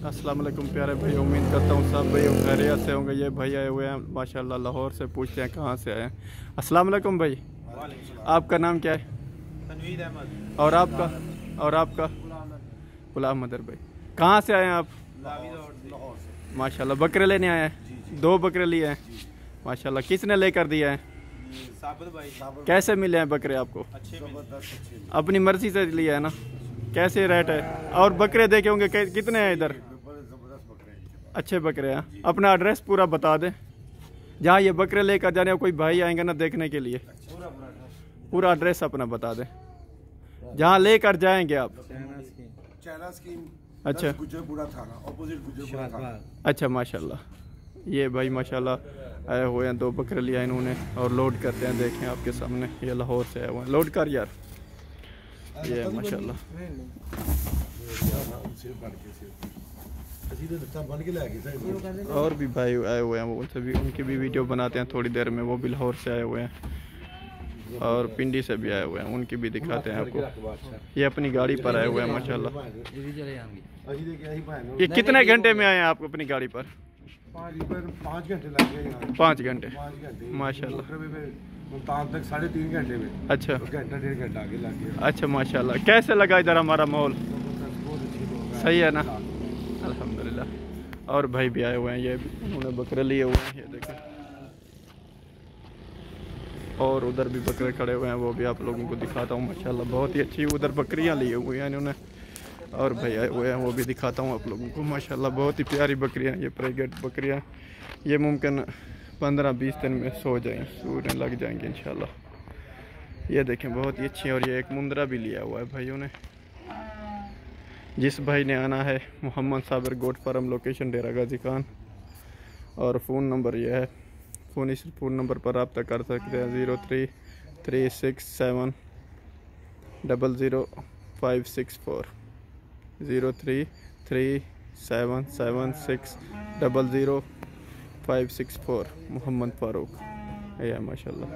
अस्सलाम वालेकुम प्यारे भाई, उम्मीद करता हूँ सब भाई खैरियत से होंगे। ये भाई आए हुए हैं माशाल्लाह लाहौर से, पूछते हैं कहाँ से आए हैं। अस्सलाम वालेकुम भाई, आपका नाम क्या है? तनवीर अहमद। और आपका? और आपका? गुलाम अहमद भाई, कहाँ से आए हैं आप? लाहौर से। माशाल्लाह बकरे लेने आए हैं? 2 बकरे लिए हैं माशाल्लाह। किसने लेकर दिया है? साबित भाई। कैसे मिले हैं बकरे आपको? अच्छे अपनी मर्जी से लिया है ना? कैसे रेट है? और बकरे देखे होंगे कितने हैं इधर? अच्छे बकरे हैं। अपना एड्रेस पूरा बता दें, जहाँ ये बकरे लेकर जाने कोई भाई आएंगे ना देखने के लिए। पूरा एड्रेस अपना बता दें, जहाँ लेकर जाएंगे आप। अच्छा अच्छा माशाल्लाह। ये भाई माशाल्लाह आए हुए हैं, 2 बकरे लिया इन्होंने और लोड करते हैं। देखें आपके सामने, ये लाहौर से आए हुए हैं। लोड कर यार, ये माशाल्लाह। और भी भाई आए हुए हैं, वो उनसे भी, उनकी भी वीडियो बनाते हैं थोड़ी देर में। वो भी लाहौर से आए हुए हैं और पिंडी से भी आए हुए हैं, उनकी भी दिखाते हैं आपको। ये अपनी गाड़ी पर आए हुए हैं माशाल्लाह। ये कितने घंटे में आए हैं आप अपनी गाड़ी पर? 5 घंटे लग गए। 5 घंटे माशाल्लाह। तक 3.5 घंटे में। अच्छा, घंटा 1.5 घंटा आगे लग गया। अच्छा माशाल्लाह। कैसे लगा इधर हमारा माहौल? सही है ना? अल्हम्दुलिल्लाह। और भाई भी आए हुए हैं, ये उन्होंने बकरे लिए हुए हैं, ये देखें। और उधर भी बकरे खड़े हुए हैं, वो भी आप लोगों को दिखाता हूँ माशाल्लाह। बहुत ही अच्छी उधर बकरियाँ लिए हुई हैं इन्होंने। और भाई आए हुए हैं, वो भी दिखाता हूँ आप लोगों को माशाल्लाह। बहुत ही प्यारी बकरियाँ, ये प्रेगनेंट बकरियाँ। ये मुमकिन 15-20 दिन में सो जाएँ, सूने लग जाएंगे इंशाल्लाह। ये देखें बहुत ही अच्छी। और ये एक मुंदरा भी लिया हुआ है भाइयों ने। जिस भाई ने आना है, Mohammad Sabir goat farm, location Dera Ghazi Khan. और फ़ोन नंबर ये है, इस फ़ोन नंबर पर रब्ता कर सकते हैं 0336700564 033776000564। मोहम्मद फ़ारूक, या माशाल्लाह।